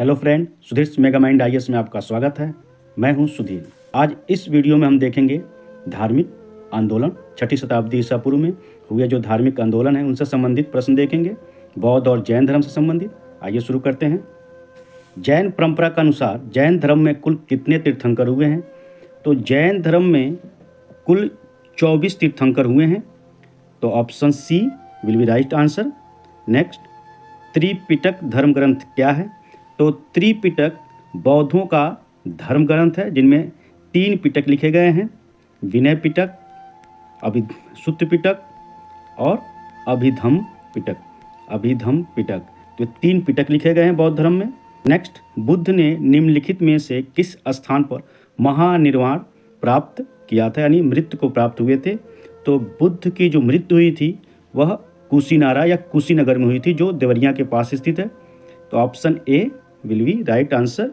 Hello friend, Sudhir mega mind IAS में आपका स्वागत है। मैं हूं सुधीर। आज इस वीडियो में हम देखेंगे धार्मिक आंदोलन। 6ठी शताब्दी ईसा पूर्व में हुए जो धार्मिक आंदोलन है उनसे संबंधित प्रश्न देखेंगे, बौद्ध और जैन धर्म से संबंधित। आइए शुरू करते हैं। जैन परंपरा के अनुसार जैन धर्म में कुल कितने तीर्थंकर हुए हैं? तो जैन धर्म में कुल 24 तीर्थंकर हुए हैं। तो option C will be right answer. Next, त्रिपिटक धर्म ग्रंथ क्या है? तो त्रिपिटक बौद्धों का धर्म ग्रंथ है जिनमें 3 पिटक लिखे गए हैं, विनय पिटक, सूत्र पिटक और अभिधम पिटक। तो 3 पिटक लिखे गए हैं बौद्ध धर्म में। नेक्स्ट, बुद्ध ने निम्नलिखित में से किस स्थान पर महानिर्वाण प्राप्त किया था, यानी मृत्यु को प्राप्त हुए थे? तो बुद्ध की जो मृत्यु हुई थी वह कुशीनारा या कुशीनगर में हुई थी, जो देवरिया के पास स्थित है। तो option A will be right answer.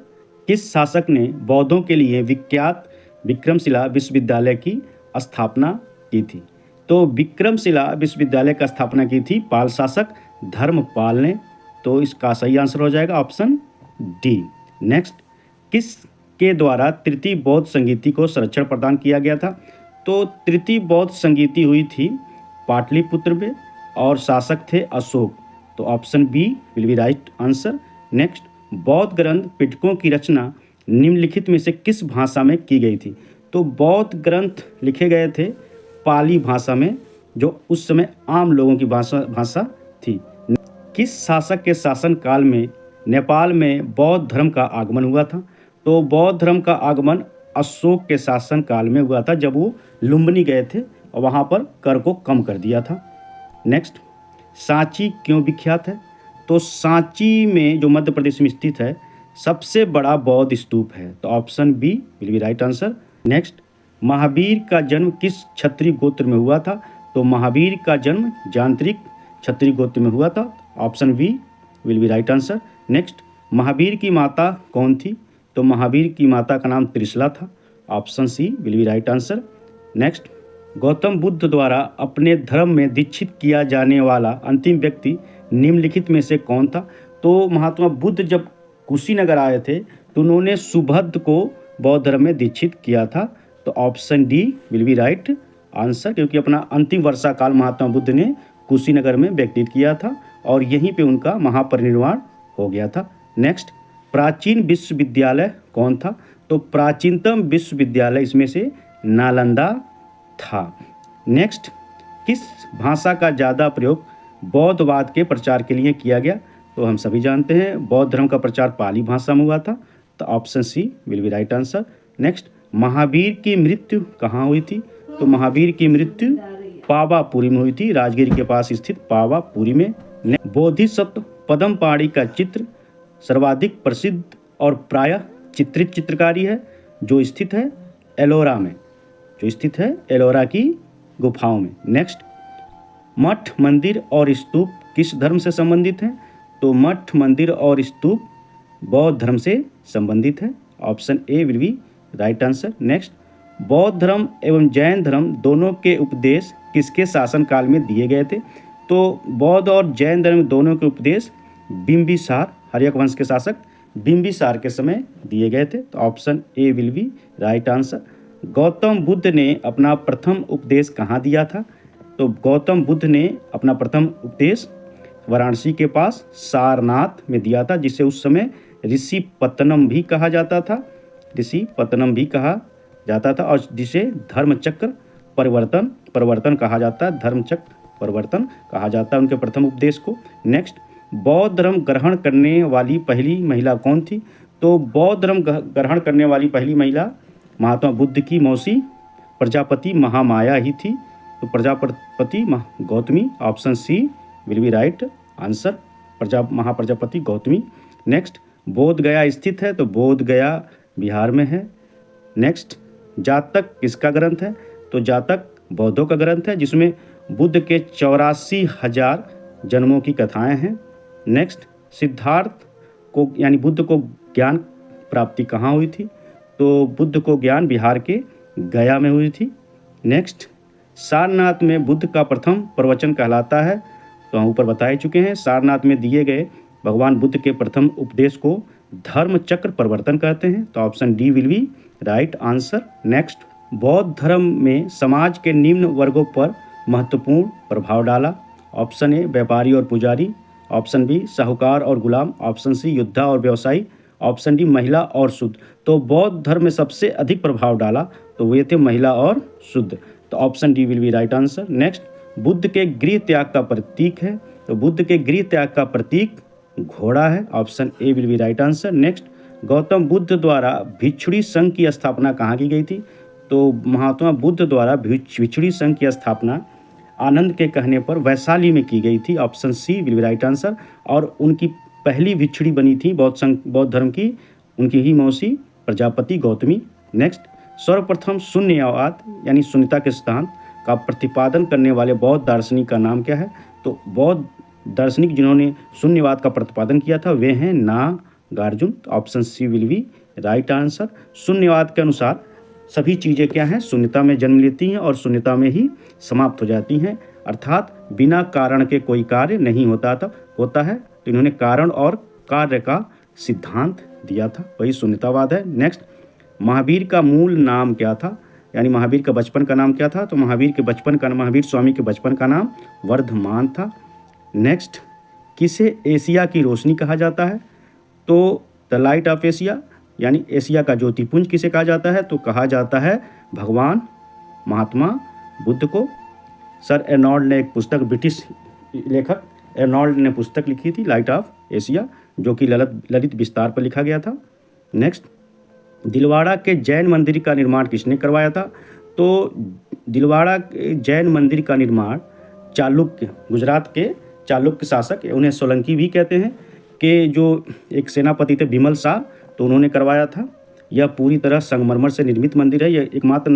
किस शासक ने बौद्धों के लिए विख्यात विक्रमशिला विश्वविद्यालय की स्थापना की थी? तो विक्रमशिला विश्वविद्यालय का स्थापना की थी पाल शासक धर्मपाल ने। तो इसका सही आंसर हो जाएगा ऑप्शन डी। नेक्स्ट, किस के द्वारा तृतीय बौद्ध संगीति को संरक्षण प्रदान किया गया था? तो तृतीय बौद्ध संगीति हुई थी पाटलिपुत्र में और शासक थे अशोक। तो option B will be right answer. Next, बौद्ध ग्रंथ पिटकों की रचना निम्नलिखित में से किस भाषा में की गई थी? तो बौद्ध ग्रंथ लिखे गए थे पाली भाषा में, जो उस समय आम लोगों की भाषा थी। किस शासक के शासन काल में नेपाल में बौद्ध धर्म का आगमन हुआ था? तो बौद्ध धर्म का आगमन अशोक के शासन काल में हुआ था, जब वो लुम्बिनी गए थे और वहाँ पर कर को कम कर दिया था। नेक्स्ट, सांची क्यों विख्यात है? तो सांची में जो मध्य प्रदेश में स्थित है सबसे बड़ा बौद्ध स्तूप है। तो option B will be right answer. Next, Mahavir का जन्म किस क्षत्रिय गोत्र में हुआ था? तो महावीर का जन्म जानत्रिक क्षत्रिय गोत्र में हुआ था। Option B will be right answer. Next, Mahavir की माता कौन थी? तो महावीर की माता का नाम त्रिशला था। Option C will be right answer. Next, Gautam Buddha द्वारा अपने धर्म में दीक्षित किया जाने वाला अंतिम व्यक्ति निम्नलिखित में से कौन था? तो महात्मा बुद्ध जब कुशीनगर आए थे तो उन्होंने सुभद्र को बौद्ध धर्म में दीक्षित किया था। तो option D will be right answer, क्योंकि अपना अंतिम वर्षा काल महात्मा बुद्ध ने कुशीनगर में व्यतीत किया था और यहीं पे उनका महापरिनिर्वाण हो गया था। नेक्स्ट, प्राचीन विश्वविद्यालय कौन था? तो प्राचीनतम विश्वविद्यालय इसमें से नालंदा था। नेक्स्ट, किस भाषा का ज़्यादा प्रयोग बौद्धवाद के प्रचार के लिए किया गया? तो हम सभी जानते हैं बौद्ध धर्म का प्रचार पाली भाषा में हुआ था। तो option C will be right answer. Next, Mahavir की मृत्यु कहाँ हुई थी? तो महावीर की मृत्यु पावापुरी में हुई थी, राजगीर के पास स्थित पावापुरी में। बोधिसत्व पद्मपाणि का चित्र सर्वाधिक प्रसिद्ध और प्रायः चित्रित चित्रकारी है, जो स्थित है एलोरा की गुफाओं में। नेक्स्ट, मठ मंदिर और स्तूप किस धर्म से संबंधित हैं? तो मठ मंदिर और स्तूप बौद्ध धर्म से संबंधित है। Option A will be right answer. Next, बौद्ध धर्म एवं जैन धर्म दोनों के उपदेश किसके शासन काल में दिए गए थे? तो बौद्ध और जैन धर्म दोनों के उपदेश बिंबिसार, हर्यक वंश के शासक बिंबिसार के समय दिए गए थे। तो option A will be right answer. Gautam Buddha ने अपना प्रथम उपदेश कहाँ दिया था? तो गौतम बुद्ध ने अपना प्रथम उपदेश वाराणसी के पास सारनाथ में दिया था, जिसे उस समय ऋषि पतनम भी कहा जाता था और जिसे धर्मचक्र परिवर्तन कहा जाता है। धर्मचक्र परिवर्तन कहा जाता है उनके प्रथम उपदेश को। नेक्स्ट, बौद्ध धर्म ग्रहण करने वाली पहली महिला कौन थी? तो बौद्ध धर्म ग्रहण करने वाली पहली महिला महात्मा बुद्ध की मौसी प्रजापति महामाया ही थी। तो Prajapati Gautami. Option C will be right answer, Mahaprajapati Gautami. Next, Bodh Gaya स्थित है, तो बोध गया बिहार में है। नेक्स्ट, जातक किसका ग्रंथ है? तो जातक बौद्धों का ग्रंथ है, जिसमें बुद्ध के 84,000 जन्मों की कथाएं हैं। नेक्स्ट, सिद्धार्थ को यानी बुद्ध को ज्ञान प्राप्ति कहाँ हुई थी? तो बुद्ध को ज्ञान बिहार के गया में हुई थी। नेक्स्ट, सारनाथ में बुद्ध का प्रथम प्रवचन कहलाता है। तो हम ऊपर बता ही चुके हैं, सारनाथ में दिए गए भगवान बुद्ध के प्रथम उपदेश को धर्म चक्र परिवर्तन कहते हैं, तो option D will be right answer. Next, बौद्ध धर्म में समाज के निम्न वर्गों पर महत्वपूर्ण प्रभाव डाला। ऑप्शन ए व्यापारी और पुजारी, ऑप्शन बी साहूकार और गुलाम, ऑप्शन सी योद्धा और व्यवसायी, ऑप्शन डी महिला और शुद्ध। तो बौद्ध धर्म में सबसे अधिक प्रभाव डाला तो वे थे महिला और शुद्ध, तो option D will be right answer. Next, Buddha के गृह त्याग का प्रतीक है, तो बुद्ध के गृह त्याग का प्रतीक घोड़ा है, option A will be right answer. Next, Gautam Buddha द्वारा भिक्षुणी संघ की स्थापना कहाँ की गई थी, तो महात्मा बुद्ध द्वारा भिक्षुणी संघ की स्थापना आनंद के कहने पर वैशाली में की गई थी, option C will be right answer. और उनकी पहली भिक्षुणी बनी थी बौद्ध धर्म की उनकी ही मौसी प्रजापति गौतमी। नेक्स्ट, सर्वप्रथम शून्यवाद यानी शून्यता के सिद्धांत का प्रतिपादन करने वाले बौद्ध दार्शनिक का नाम क्या है, तो बौद्ध दार्शनिक जिन्होंने शून्यवाद का प्रतिपादन किया था वे हैं Nagarjuna, option C will be right answer. शून्यवाद के अनुसार सभी चीज़ें क्या हैं, शून्यता में जन्म लेती हैं और शून्यता में ही समाप्त हो जाती हैं, अर्थात बिना कारण के कोई कार्य नहीं होता है। तो इन्होंने कारण और कार्य का सिद्धांत दिया था, वही शून्यतावाद है। नेक्स्ट, महावीर का मूल नाम क्या था, यानी महावीर का बचपन का नाम क्या था, तो महावीर स्वामी के बचपन का नाम वर्धमान था। नेक्स्ट, किसे एशिया की रोशनी कहा जाता है, तो द लाइट ऑफ एशिया यानी एशिया का ज्योतिपुंज किसे कहा जाता है, तो कहा जाता है भगवान महात्मा बुद्ध को। सर एर्नॉल्ड ने एक पुस्तक, ब्रिटिश लेखक एर्नॉल्ड ने पुस्तक लिखी थी लाइट ऑफ एशिया, जो कि ललित विस्तार पर लिखा गया था। नेक्स्ट, दिलवाड़ा के जैन मंदिर का निर्माण किसने करवाया था, तो दिलवाड़ा के जैन मंदिर का निर्माण चालुक्य, गुजरात के चालुक्य शासक, उन्हें सोलंकी भी कहते हैं, कि जो एक सेनापति थे विमल शाह, तो उन्होंने करवाया था। यह पूरी तरह संगमरमर से निर्मित मंदिर है, यह एकमात्र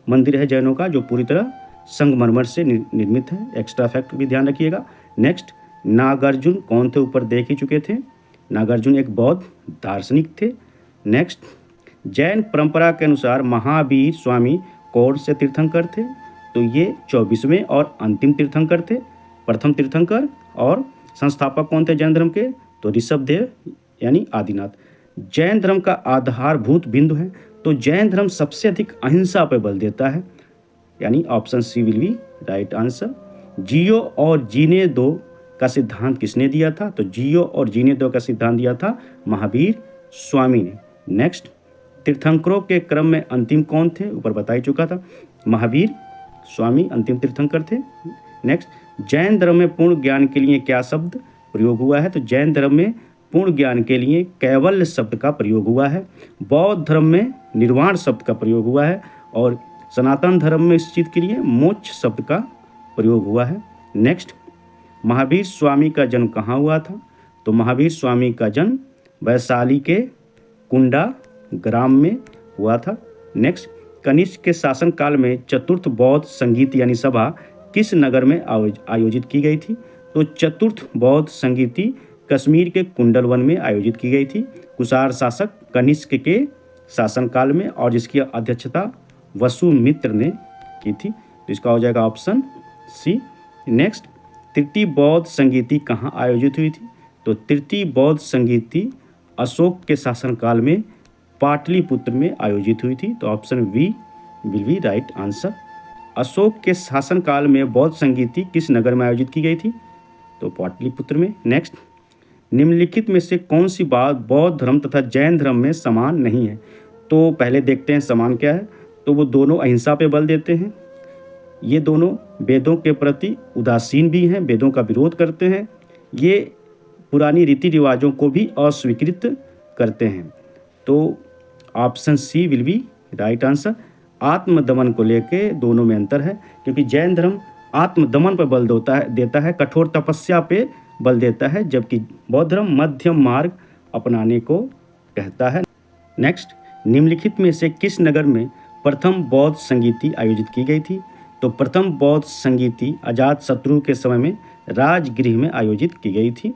मंदिर है जैनों का जो पूरी तरह संगमरमर से निर्मित है, एक्स्ट्रा फैक्ट भी ध्यान रखिएगा। नेक्स्ट, नागार्जुन कौन थे, ऊपर देख ही चुके थे, नागार्जुन एक बौद्ध दार्शनिक थे। नेक्स्ट, जैन परंपरा के अनुसार महावीर स्वामी कौन से तीर्थंकर थे, तो ये 24वें और अंतिम तीर्थंकर थे। प्रथम तीर्थंकर और संस्थापक कौन थे जैन धर्म के, तो ऋषभदेव यानी आदिनाथ। जैन धर्म का आधारभूत बिंदु है, तो जैन धर्म सबसे अधिक अहिंसा पर बल देता है, यानी option C will be right answer. जियो और जीने दो का सिद्धांत किसने दिया था, तो जियो और जीने दो का सिद्धांत दिया था महावीर स्वामी ने। नेक्स्ट, तीर्थंकरों के क्रम में अंतिम कौन थे, ऊपर बता ही चुका था, महावीर स्वामी अंतिम तीर्थंकर थे। नेक्स्ट, जैन धर्म में पूर्ण ज्ञान के लिए क्या शब्द प्रयोग हुआ है, तो जैन धर्म में पूर्ण ज्ञान के लिए कैवल्य शब्द का प्रयोग हुआ है। बौद्ध धर्म में निर्वाण शब्द का प्रयोग हुआ है और सनातन धर्म में इस चीज़ के लिए मोक्ष शब्द का प्रयोग हुआ है। नेक्स्ट, महावीर स्वामी का जन्म कहाँ हुआ था, तो महावीर स्वामी का जन्म वैशाली के कुंडा ग्राम में हुआ था। नेक्स्ट, कनिष्क के शासनकाल में चतुर्थ बौद्ध संगीत यानी सभा किस नगर में आयोजित की गई थी, तो चतुर्थ बौद्ध संगीति कश्मीर के कुंडलवन में आयोजित की गई थी कुषाण शासक कनिष्क के शासनकाल में, और जिसकी अध्यक्षता वसुमित्र ने की थी, तो इसका हो जाएगा ऑप्शन सी। नेक्स्ट, तृतीय बौद्ध संगीति कहाँ आयोजित हुई थी, तो तृतीय बौद्ध संगीति अशोक के शासनकाल में पाटलिपुत्र में आयोजित हुई थी, तो option V will be right answer. Ashok के शासनकाल में बौद्ध संगीति किस नगर में आयोजित की गई थी, तो पाटलिपुत्र में। नेक्स्ट, निम्नलिखित में से कौन सी बात बौद्ध धर्म तथा जैन धर्म में समान नहीं है, तो पहले देखते हैं समान क्या है, तो वो दोनों अहिंसा पे बल देते हैं, ये दोनों वेदों के प्रति उदासीन भी हैं, वेदों का विरोध करते हैं, ये पुरानी रीति रिवाजों को भी अस्वीकृत करते हैं, तो option C will be right answer. आत्मदमन को लेके दोनों में अंतर है, क्योंकि जैन धर्म आत्मदमन पर बल देता है, कठोर तपस्या पे बल देता है, जबकि बौद्ध धर्म मध्यम मार्ग अपनाने को कहता है। नेक्स्ट, निम्नलिखित में से किस नगर में प्रथम बौद्ध संगीति आयोजित की गई थी, तो प्रथम बौद्ध संगीति अजातशत्रु के समय में राजगृह में आयोजित की गई थी।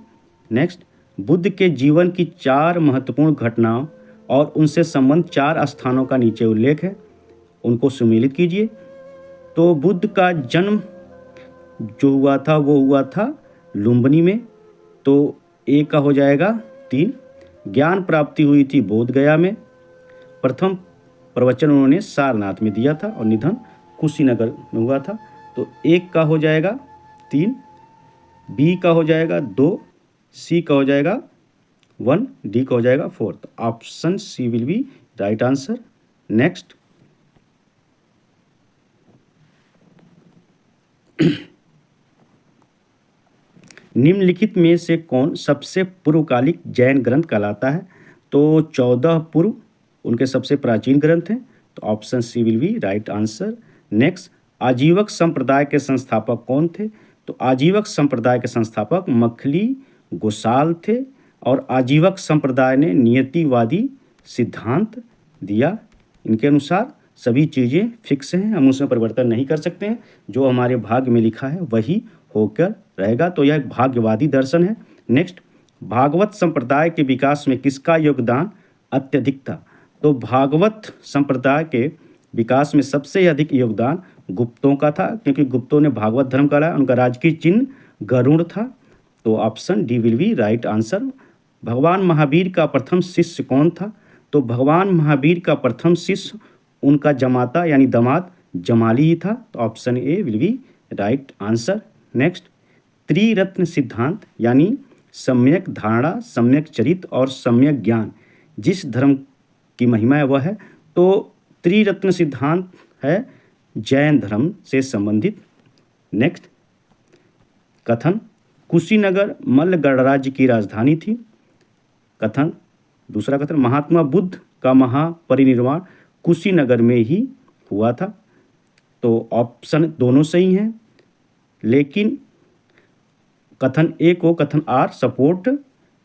नेक्स्ट, बुद्ध के जीवन की 4 महत्वपूर्ण घटनाओं और उनसे संबंध 4 स्थानों का नीचे उल्लेख है, उनको सुमेलित कीजिए। तो बुद्ध का जन्म जो हुआ था वो हुआ था लुम्बिनी में, तो ए का हो जाएगा 3। ज्ञान प्राप्ति हुई थी बोध गया में। प्रथम प्रवचन उन्होंने सारनाथ में दिया था और निधन कुशीनगर में हुआ था। तो एक का हो जाएगा 3, बी का हो जाएगा 2, सी का हो जाएगा 1, डी का हो जाएगा 4। तो option C will be right answer. Next, निम्नलिखित में से कौन सबसे पूर्वकालिक जैन ग्रंथ कहलाता है? तो 14 पूर्व उनके सबसे प्राचीन ग्रंथ हैं। तो option C will be right answer. Next, Ajivika संप्रदाय के संस्थापक कौन थे? तो आजीवक संप्रदाय के संस्थापक मखली गोसाल थे और आजीवक संप्रदाय ने नियतिवादी सिद्धांत दिया। इनके अनुसार सभी चीज़ें फिक्स हैं, हम उसमें परिवर्तन नहीं कर सकते हैं। जो हमारे भाग्य में लिखा है वही होकर रहेगा। तो यह एक भाग्यवादी दर्शन है। नेक्स्ट, भागवत संप्रदाय के विकास में किसका योगदान अत्यधिक था? तो भागवत संप्रदाय के विकास में सबसे अधिक योगदान गुप्तों का था, क्योंकि गुप्तों ने भागवत धर्म का लाया। उनका राजकीय चिन्ह गरुड़ था। तो option D will be right answer. भगवान महावीर का प्रथम शिष्य कौन था? तो भगवान महावीर का प्रथम शिष्य उनका जमाता यानी दामाद जमाली ही था। तो option A will be right answer. Next, त्रिरत्न सिद्धांत यानी सम्यक धारणा, सम्यक चरित्र और सम्यक ज्ञान जिस धर्म की महिमा है वह है। तो त्रिरत्न सिद्धांत है जैन धर्म से संबंधित। नेक्स्ट, कथन कुशीनगर मल्ल गणराज्य की राजधानी थी। कथन, दूसरा कथन, महात्मा बुद्ध का महापरिनिर्वाण कुशीनगर में ही हुआ था। तो ऑप्शन दोनों सही हैं, लेकिन कथन ए को कथन आर सपोर्ट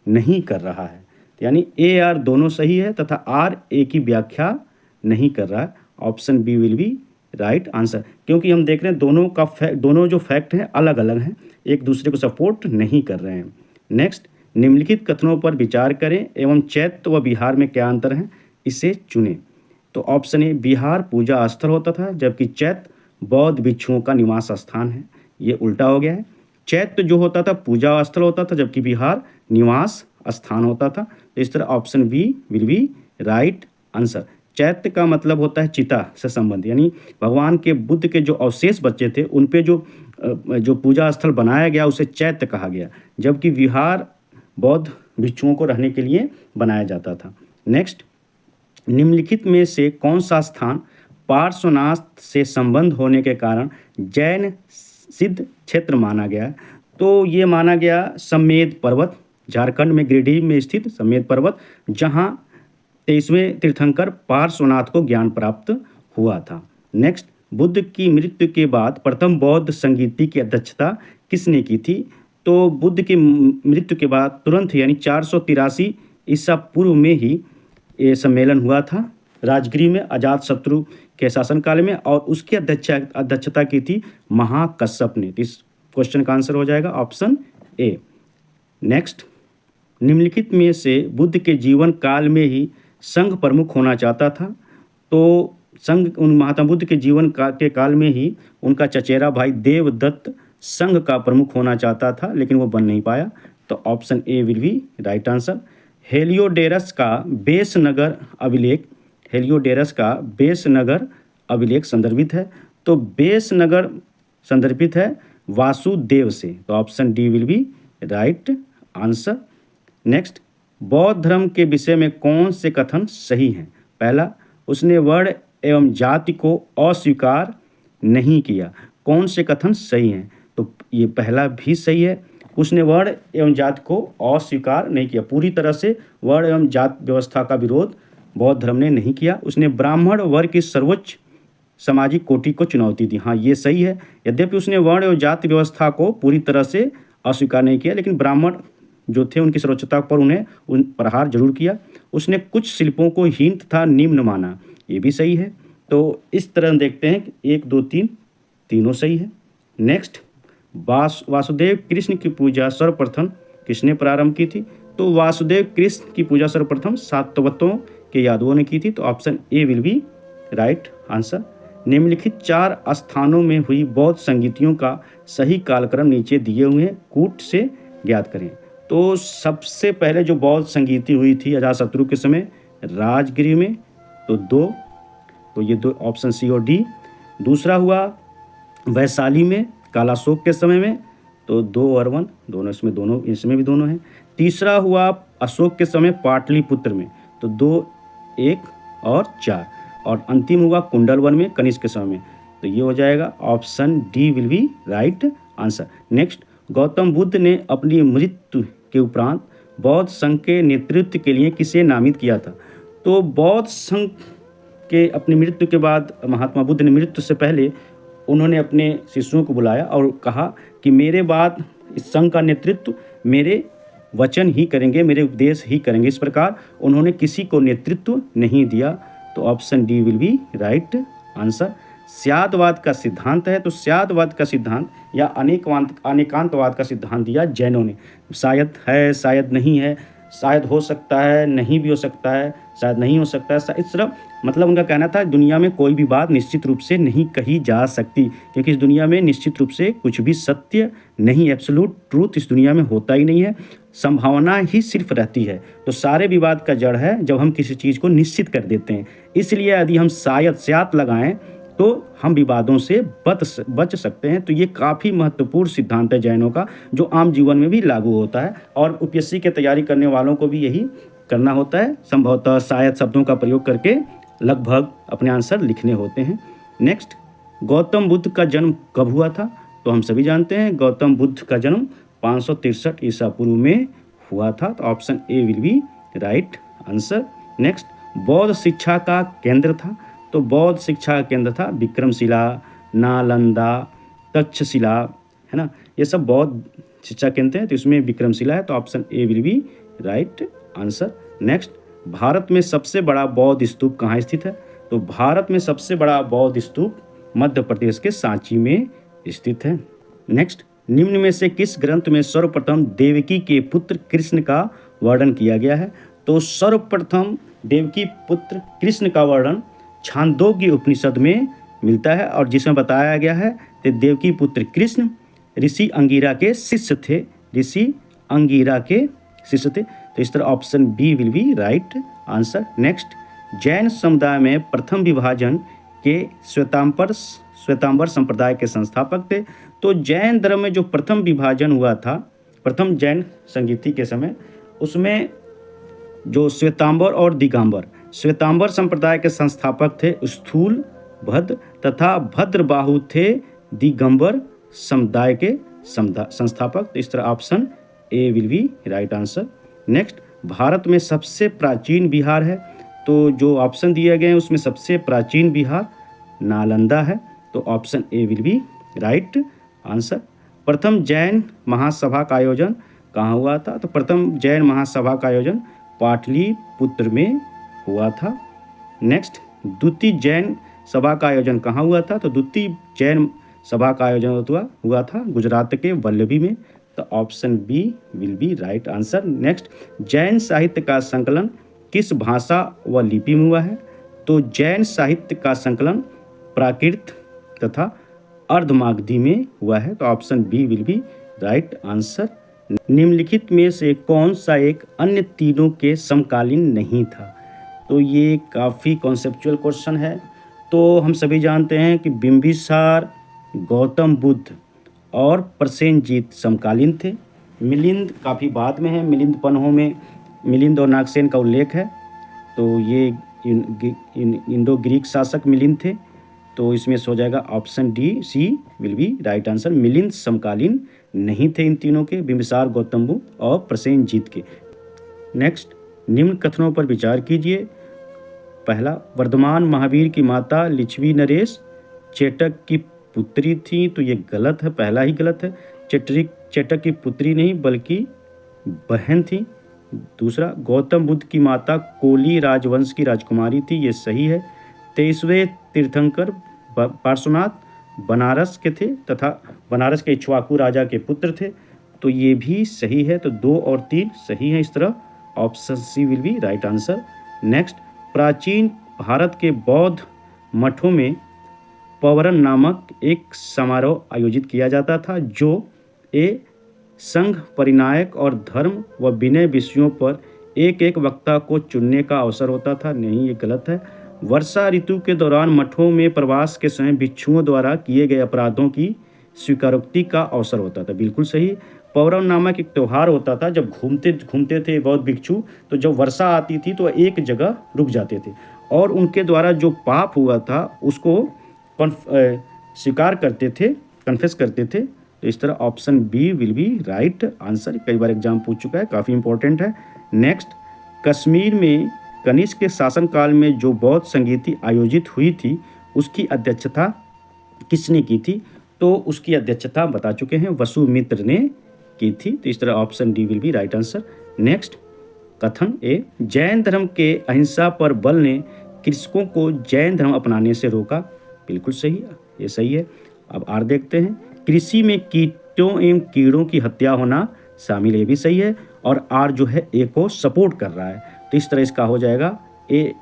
नहीं कर रहा है। यानी ए आर दोनों सही है तथा आर ए की व्याख्या नहीं कर रहा है। Option B will be right answer, क्योंकि हम देख रहे हैं दोनों जो फैक्ट हैं अलग अलग हैं, एक दूसरे को सपोर्ट नहीं कर रहे हैं। नेक्स्ट, निम्नलिखित कथनों पर विचार करें एवं चैत्य व बिहार में क्या अंतर है, इसे चुनें। तो ऑप्शन ए, बिहार पूजा स्थल होता था जबकि चैत्य बौद्ध भिक्षुओं का निवास स्थान है। ये उल्टा हो गया है। चैत्य जो होता था पूजा स्थल होता था जबकि बिहार निवास स्थान होता था। तो इस तरह option B will be right answer. चैत्य का मतलब होता है चिता से संबंध, यानी भगवान के बुद्ध के जो अवशेष बचे थे उन पे जो पूजा स्थल बनाया गया उसे चैत्य कहा गया, जबकि विहार बौद्ध भिक्षुओं को रहने के लिए बनाया जाता था। नेक्स्ट, निम्नलिखित में से कौन सा स्थान पार्श्वनाथ से संबंध होने के कारण जैन सिद्ध क्षेत्र माना गया? तो ये माना गया समेत पर्वत, झारखंड में गिरिडीह में स्थित समेत पर्वत, जहाँ 23वें तीर्थंकर पार्श्वनाथ को ज्ञान प्राप्त हुआ था। नेक्स्ट, बुद्ध की मृत्यु के बाद प्रथम बौद्ध संगीति की अध्यक्षता किसने की थी? तो बुद्ध की मृत्यु के बाद तुरंत यानी 483 ईसा पूर्व में ही ये सम्मेलन हुआ था राजगृह में अजातशत्रु के शासनकाल में, और उसकी अध्यक्षता की थी महाकश्यप ने। इस क्वेश्चन का आंसर हो जाएगा ऑप्शन ए। नेक्स्ट, निम्नलिखित में से बुद्ध के जीवन काल में ही संघ प्रमुख होना चाहता था। तो संघ उन महात्मा बुद्ध के जीवन के काल में ही उनका चचेरा भाई देवदत्त संघ का प्रमुख होना चाहता था, लेकिन वो बन नहीं पाया। तो option A will be right answer. Heliodorus का बेस नगर अभिलेख संदर्भित है। तो बेस नगर संदर्भित है वासुदेव से। तो option D will be right answer. Next, बौद्ध धर्म के विषय में कौन से कथन सही हैं? पहला, उसने वर्ण एवं जाति को अस्वीकार नहीं किया। कौन से कथन सही हैं? तो ये पहला भी सही है, उसने वर्ण एवं जाति को अस्वीकार नहीं किया। पूरी तरह से वर्ण एवं जाति व्यवस्था का विरोध बौद्ध धर्म ने नहीं किया। उसने ब्राह्मण वर्ग की सर्वोच्च सामाजिक कोटि को चुनौती दी। हाँ, ये सही है। यद्यपि उसने वर्ण एवं जाति व्यवस्था को पूरी तरह से अस्वीकार नहीं किया, लेकिन ब्राह्मण जो थे उनकी सर्वोच्चता पर उन प्रहार जरूर किया। उसने कुछ शिल्पों को हीन तथा निम्न माना। ये भी सही है। तो इस तरह देखते हैं कि 1, 2, 3 तीनों सही है। नेक्स्ट, वासुदेव कृष्ण की पूजा सर्वप्रथम किसने प्रारंभ की थी? तो वासुदेव कृष्ण की पूजा सर्वप्रथम सातवतों के यादवों ने की थी। तो option A will be right answer. निम्नलिखित 4 स्थानों में हुई बौद्ध संगीतियों का सही कालक्रम नीचे दिए हुए कूट से ज्ञात करें। तो सबसे पहले जो बौद्ध संगीति हुई थी अजातशत्रु के समय राजगिरी में, तो 2, तो ये 2 ऑप्शन सी और डी। दूसरा हुआ वैशाली में कालाशोक के समय में, तो 2 और 1 दोनों, इसमें भी दोनों हैं। तीसरा हुआ अशोक के समय पाटलिपुत्र में, तो 2, 1 और 4। और अंतिम हुआ कुंडलवन में कनिष्क के समय में, तो ये हो जाएगा option D will be right answer. Next, Gautam Buddha ने अपनी मृत्यु के उपरांत बौद्ध संघ के नेतृत्व के लिए किसे नामित किया था? तो बौद्ध संघ के अपनी मृत्यु के बाद महात्मा बुद्ध ने मृत्यु से पहले उन्होंने अपने शिष्यों को बुलाया और कहा कि मेरे बाद इस संघ का नेतृत्व मेरे वचन ही करेंगे, मेरे उपदेश ही करेंगे। इस प्रकार उन्होंने किसी को नेतृत्व नहीं दिया, तो option D will be right answer. स्यादवाद का सिद्धांत है, तो स्यादवाद का सिद्धांत या अनेकांतवाद का सिद्धांत दिया जैनों ने। शायद है, शायद नहीं है, शायद हो सकता है, नहीं भी हो सकता है, शायद नहीं हो सकता है, इस तरह मतलब उनका कहना था दुनिया में कोई भी बात निश्चित रूप से नहीं कही जा सकती, क्योंकि इस दुनिया में निश्चित रूप से कुछ भी सत्य नहीं, एब्सोल्यूट ट्रूथ इस दुनिया में होता ही नहीं है, संभावना ही सिर्फ रहती है। तो सारे विवाद का जड़ है जब हम किसी चीज़ को निश्चित कर देते हैं। इसलिए यदि हम शायद स्यात लगाएं तो हम विवादों से बच सकते हैं। तो ये काफ़ी महत्वपूर्ण सिद्धांत है जैनों का, जो आम जीवन में भी लागू होता है और यूपीएससी की तैयारी करने वालों को भी यही करना होता है। संभवतः शायद शब्दों का प्रयोग करके लगभग अपने आंसर लिखने होते हैं। नेक्स्ट, गौतम बुद्ध का जन्म कब हुआ था? तो हम सभी जानते हैं गौतम बुद्ध का जन्म 563 ईसा पूर्व में हुआ था, तो option A will be right answer. Next, बौद्ध शिक्षा का केंद्र था, तो बौद्ध शिक्षा का केंद्र था विक्रमशिला, नालंदा, तक्षशिला, है ना, ये सब बौद्ध शिक्षा केंद्र हैं, तो इसमें विक्रमशिला है, तो option A will be right answer. Next, Bharat में सबसे बड़ा बौद्ध स्तूप कहाँ स्थित है? तो भारत में सबसे बड़ा बौद्ध स्तूप मध्य प्रदेश के सांची में स्थित है। नेक्स्ट, निम्न में से किस ग्रंथ में सर्वप्रथम देवकी के पुत्र कृष्ण का वर्णन किया गया है? तो सर्वप्रथम देवकी पुत्र कृष्ण का वर्णन छांदोग्य उपनिषद में मिलता है, और जिसमें बताया गया है कि देवकी पुत्र कृष्ण ऋषि अंगिरा के शिष्य थे, ऋषि अंगिरा के शिष्य थे, तो इस तरह option B will be right answer. Next, Jain समुदाय में प्रथम विभाजन के श्वेतांबर संप्रदाय के संस्थापक थे। तो जैन धर्म में जो प्रथम विभाजन हुआ था, प्रथम जैन संगीति के समय, उसमें जो श्वेतांबर और दिगंबर, श्वेतांबर संप्रदाय के संस्थापक थे स्थूल भद्र, तथा भद्रबाहु थे दिगंबर समुदाय के संस्थापक, तो इस तरह option A will be right answer. Next, Bharat में सबसे प्राचीन बिहार है, तो जो ऑप्शन दिए गए हैं उसमें सबसे प्राचीन बिहार नालंदा है, तो option A will be right answer. प्रथम जैन महासभा का आयोजन कहाँ हुआ था? तो प्रथम जैन महासभा का आयोजन पाटलिपुत्र में हुआ था। नेक्स्ट, द्वितीय जैन सभा का आयोजन कहाँ हुआ था? तो द्वितीय जैन सभा का आयोजन हुआ था गुजरात के वल्लभी में, तो option B will be right answer. Next, Jain साहित्य का संकलन किस भाषा व लिपि में हुआ है? तो जैन साहित्य का संकलन प्राकृत तथा अर्धमागधी में हुआ है, तो option B will be right answer. निम्नलिखित में से कौन सा एक अन्य तीनों के समकालीन नहीं था? तो ये काफ़ी कॉन्सेप्चुअल क्वेश्चन है। तो हम सभी जानते हैं कि बिंबिसार, गौतम बुद्ध और प्रसेनजीत समकालीन थे। मिलिंद काफ़ी बाद में है, मिलिंद पन्हों में मिलिंद और नागसेन का उल्लेख है, तो ये इंडो ग्रीक शासक मिलिंद थे, तो इसमें से हो जाएगा option D C will be right answer. Milind समकालीन नहीं थे इन तीनों के, बिंबिसार, गौतम बुद्ध और प्रसेनजीत के। नेक्स्ट, निम्न कथनों पर विचार कीजिए। पहला, वर्धमान महावीर की माता लिच्छवी नरेश चेटक की पुत्री थी, तो ये गलत है, पहला ही गलत है। चेटक की पुत्री नहीं बल्कि बहन थी। दूसरा, गौतम बुद्ध की माता कोली राजवंश की राजकुमारी थी, ये सही है। 23वें तीर्थंकर पार्श्वनाथ बनारस के थे तथा बनारस के इक्ष्वाकु राजा के पुत्र थे, तो ये भी सही है, तो 2 और 3 सही है, इस तरह option C will be right answer. Next, प्राचीन भारत के बौद्ध मठों में पवरन नामक एक समारोह आयोजित किया जाता था, जो ए संघ, परिनायक और धर्म व विनय विषयों पर एक एक वक्ता को चुनने का अवसर होता था। नहीं, ये गलत है। वर्षा ऋतु के दौरान मठों में प्रवास के समय भिक्षुओं द्वारा किए गए अपराधों की स्वीकारोक्ति का अवसर होता था। बिल्कुल सही। पौरव नामक एक त्यौहार होता था, जब घूमते घूमते थे बहुत भिक्षु, तो जब वर्षा आती थी तो एक जगह रुक जाते थे और उनके द्वारा जो पाप हुआ था उसको स्वीकार करते थे, कन्फेस करते थे। तो इस तरह option B will be right answer. कई बार एग्जाम पूछ चुका है, काफ़ी इंपॉर्टेंट है। नेक्स्ट, कश्मीर में कनिष्क के शासनकाल में जो बौद्ध संगीति आयोजित हुई थी उसकी अध्यक्षता किसने की थी? तो उसकी अध्यक्षता बता चुके हैं, वसुमित्र ने की थी। तो इस तरह option D will be right answer. Next, कथन ए, जैन धर्म के अहिंसा पर बल ने कृषकों को जैन धर्म अपनाने से रोका। बिल्कुल सही, ये सही है। अब आर देखते हैं, कृषि में कीटों एवं कीड़ों की हत्या होना शामिल, ये भी सही है। और आर जो है ए को सपोर्ट कर रहा है, तो इस तरह इसका हो जाएगा ए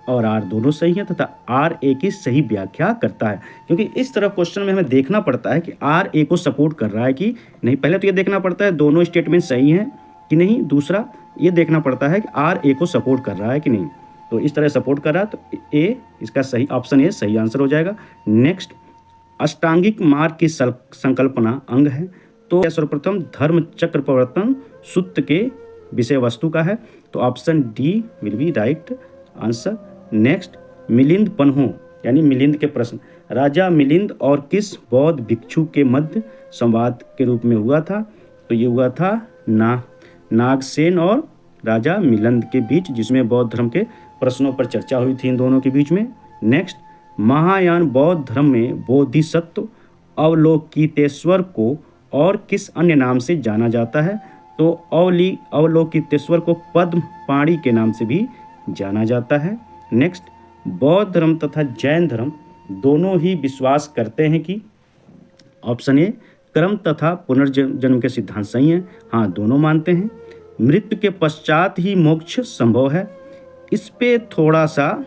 और आर दोनों सही है तथा आर ए की सही व्याख्या करता है। क्योंकि इस तरह क्वेश्चन में हमें देखना पड़ता है कि आर ए को सपोर्ट कर रहा है कि नहीं। पहले तो ये देखना पड़ता है दोनों स्टेटमेंट सही हैं कि नहीं, दूसरा ये देखना पड़ता है कि आर ए को सपोर्ट कर रहा है कि नहीं। तो इस तरह सपोर्ट कर रहा है तो ए इसका सही ऑप्शन ए सही आंसर हो जाएगा। नेक्स्ट, अष्टांगिक मार्ग की संकल्पना अंग है। तो सर्वप्रथम धर्म चक्र प्रवर्तन सूत्र के विषय वस्तु का है, तो option D will be right answer. Next, Milinda Panho यानी मिलिंद के प्रश्न, राजा मिलिंद और किस बौद्ध भिक्षु के मध्य संवाद के रूप में हुआ था? तो ये हुआ था नागसेन और राजा मिलिंद के बीच, जिसमें बौद्ध धर्म के प्रश्नों पर चर्चा हुई थी इन दोनों के बीच में। नेक्स्ट, महायान बौद्ध धर्म में बोधिसत्व अवलोकितेश्वर को और किस अन्य नाम से जाना जाता है? तो अवलोकितेश्वर को पद्म पाणी के नाम से भी जाना जाता है। नेक्स्ट, बौद्ध धर्म तथा जैन धर्म दोनों ही विश्वास करते हैं कि ऑप्शन ए कर्म तथा पुनर्जन्म के सिद्धांत सही हैं। हाँ, दोनों मानते हैं। मृत्यु के पश्चात ही मोक्ष संभव है, इस पे थोड़ा सा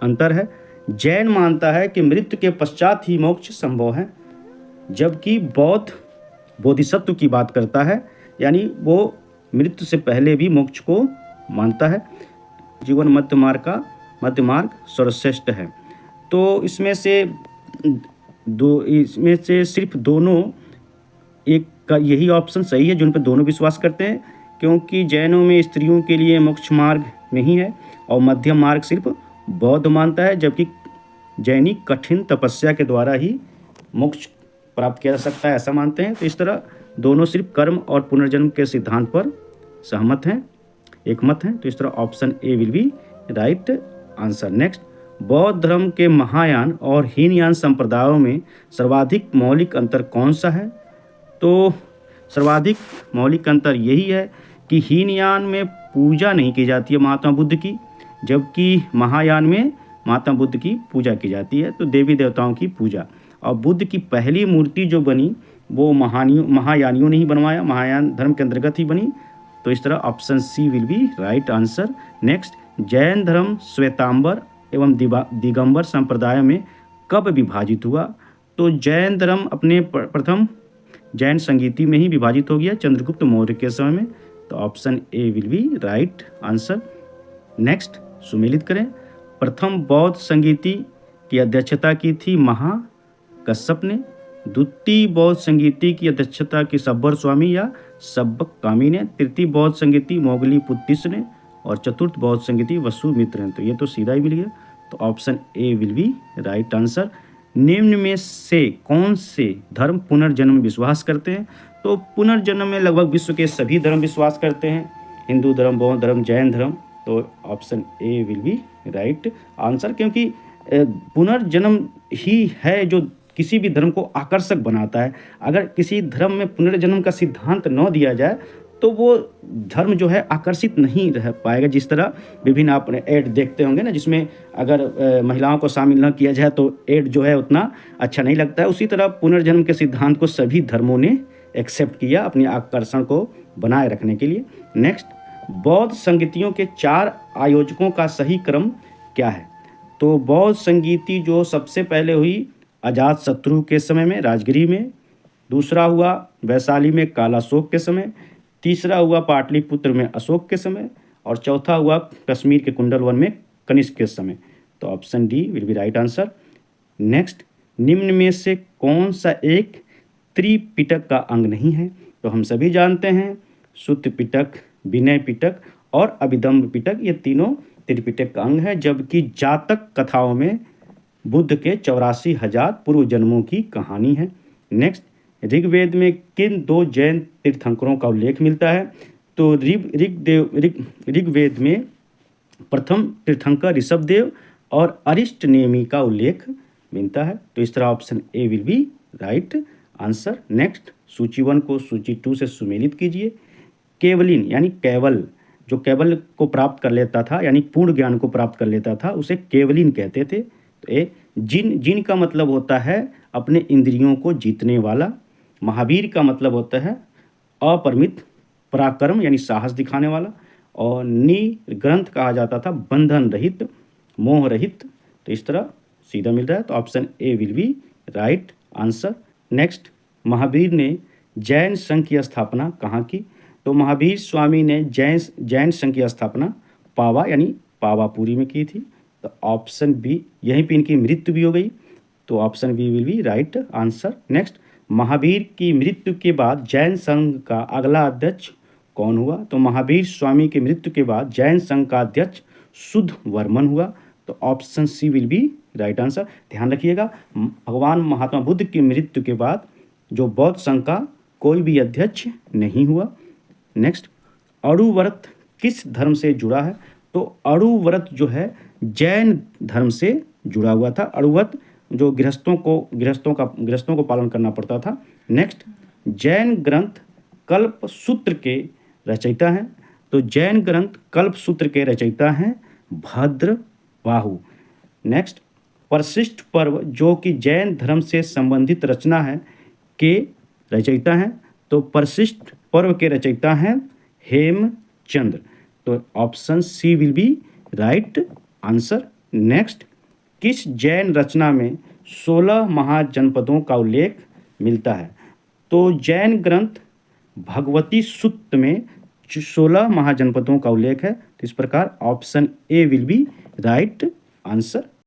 अंतर है। जैन मानता है कि मृत्यु के पश्चात ही मोक्ष संभव है, जबकि बौद्ध बोधिसत्व की बात करता है, यानी वो मृत्यु से पहले भी मोक्ष को मानता है। जीवन मध्य मार्ग सर्वश्रेष्ठ है। तो इसमें से सिर्फ दोनों एक का यही ऑप्शन सही है जिन पर दोनों विश्वास करते हैं, क्योंकि जैनों में स्त्रियों के लिए मोक्ष मार्ग नहीं है और मध्यम मार्ग सिर्फ बौद्ध मानता है, जबकि जैनी कठिन तपस्या के द्वारा ही मोक्ष प्राप्त किया जा सकता है, ऐसा मानते हैं। तो इस तरह दोनों सिर्फ कर्म और पुनर्जन्म के सिद्धांत पर सहमत हैं, एकमत हैं। तो इस तरह option A will be right answer. Next, बौद्ध धर्म के महायान और हीनयान संप्रदायों में सर्वाधिक मौलिक अंतर कौन सा है? तो सर्वाधिक मौलिक अंतर यही है कि हीनयान में पूजा नहीं की जाती है महात्मा बुद्ध की, जबकि महायान में महात्मा बुद्ध की पूजा की जाती है, तो देवी देवताओं की पूजा। और बुद्ध की पहली मूर्ति जो बनी वो महायानियों ने ही बनवाया, महायान धर्म के अंतर्गत ही बनी। तो इस तरह option C will be right answer. Next, Jain धर्म श्वेतांबर एवं दिगंबर संप्रदाय में कब विभाजित हुआ? तो जैन धर्म अपने प्रथम जैन संगीति में ही विभाजित हो गया चंद्रगुप्त मौर्य के समय में। तो option A will be right answer. Next, सुमेलित करें। प्रथम बौद्ध संगीति की अध्यक्षता की थी महाकश्यप ने, द्वितीय बौद्ध संगीति की अध्यक्षता की सब्बर स्वामी या सब्बक कामी ने, तृतीय बौद्ध संगीति मोगली पुत्तिस ने और चतुर्थ बौद्ध संगीति वसुमित्र ने। तो ये तो सीधा ही मिल गया, तो option A will be right answer. निम्न में से कौन से धर्म पुनर्जन्म में विश्वास करते हैं? तो पुनर्जन्म में लगभग विश्व के सभी धर्म विश्वास करते हैं, हिंदू धर्म, बौद्ध धर्म, जैन धर्म। तो option A will be right answer, क्योंकि पुनर्जन्म ही है जो किसी भी धर्म को आकर्षक बनाता है। अगर किसी धर्म में पुनर्जन्म का सिद्धांत न दिया जाए तो वो धर्म जो है आकर्षित नहीं रह पाएगा। जिस तरह विभिन्न आप एड देखते होंगे ना, जिसमें अगर महिलाओं को शामिल न किया जाए तो एड जो है उतना अच्छा नहीं लगता है, उसी तरह पुनर्जन्म के सिद्धांत को सभी धर्मों ने एक्सेप्ट किया अपने आकर्षण को बनाए रखने के लिए। नेक्स्ट, बौद्ध संगीतियों के 4 आयोजकों का सही क्रम क्या है? तो बौद्ध संगीति जो सबसे पहले हुई अजातशत्रु के समय में राजगिरी में, दूसरा हुआ वैशाली में कालाशोक के समय, तीसरा हुआ पाटलिपुत्र में अशोक के समय, और चौथा हुआ कश्मीर के कुंडल वन में कनिष्क के समय। तो option D will be right answer. Next, निम्न में से कौन सा एक त्रिपिटक का अंग नहीं है? तो हम सभी जानते हैं सुत्त पिटक, विनय पिटक और अभिधम्म पिटक, ये तीनों त्रिपिटक का अंग है, जबकि जातक कथाओं में बुद्ध के 84,000 पूर्व जन्मों की कहानी है। नेक्स्ट, ऋग्वेद में किन दो जैन तीर्थंकरों का उल्लेख मिलता है? तो ऋग्वेद में प्रथम तीर्थंकर ऋषभदेव और अरिष्टनेमी का उल्लेख मिलता है। तो इस तरह option A will be right answer. Next, सूची 1 को सूची 2 से सुमेलित कीजिए। केवलिन यानी केवल, जो केवल को प्राप्त कर लेता था यानी पूर्ण ज्ञान को प्राप्त कर लेता था, उसे केवलिन कहते थे। तो ए जिन का मतलब होता है अपने इंद्रियों को जीतने वाला। महावीर का मतलब होता है अपरिमित पराक्रम यानी साहस दिखाने वाला। और ग्रंथ कहा जाता था बंधन रहित, मोह रहित। तो इस तरह सीधा मिल रहा है। तो option A will be right answer. Next, Mahavir ने जैन संघ की स्थापना कहाँ की? तो महावीर स्वामी ने जैन संघ की स्थापना पावा यानी पावापुरी में की थी। तो ऑप्शन बी, यहीं पे इनकी मृत्यु भी हो गई। तो option B will be right answer. Next, Mahavir की मृत्यु के बाद जैन संघ का अगला अध्यक्ष कौन हुआ? तो महावीर स्वामी की मृत्यु के बाद जैन संघ का अध्यक्ष शुद्ध वर्मन हुआ। तो option C will be right answer. ध्यान रखिएगा, भगवान महात्मा बुद्ध की मृत्यु के बाद जो बौद्ध संघ का कोई भी अध्यक्ष नहीं हुआ। नेक्स्ट, अणु व्रत किस धर्म से जुड़ा है? तो अणु व्रत जो है जैन धर्म से जुड़ा हुआ था। अणु व्रत जो गृहस्थों को पालन करना पड़ता था। नेक्स्ट, जैन ग्रंथ कल्प सूत्र के रचयिता हैं। तो जैन ग्रंथ कल्प सूत्र के रचयिता हैं भद्रबाहु। नेक्स्ट, परिशिष्ट पर्व जो कि जैन धर्म से संबंधित रचना है के रचयिता हैं। तो परिशिष्ट पर्व के रचयिता हैं हेमचंद्र। तो option C will be right answer. Next, किस जैन रचना में 16 महाजनपदों का उल्लेख मिलता है? तो जैन ग्रंथ भगवती सूक्त में 16 महाजनपदों का उल्लेख है। तो इस प्रकार option A will be right answer.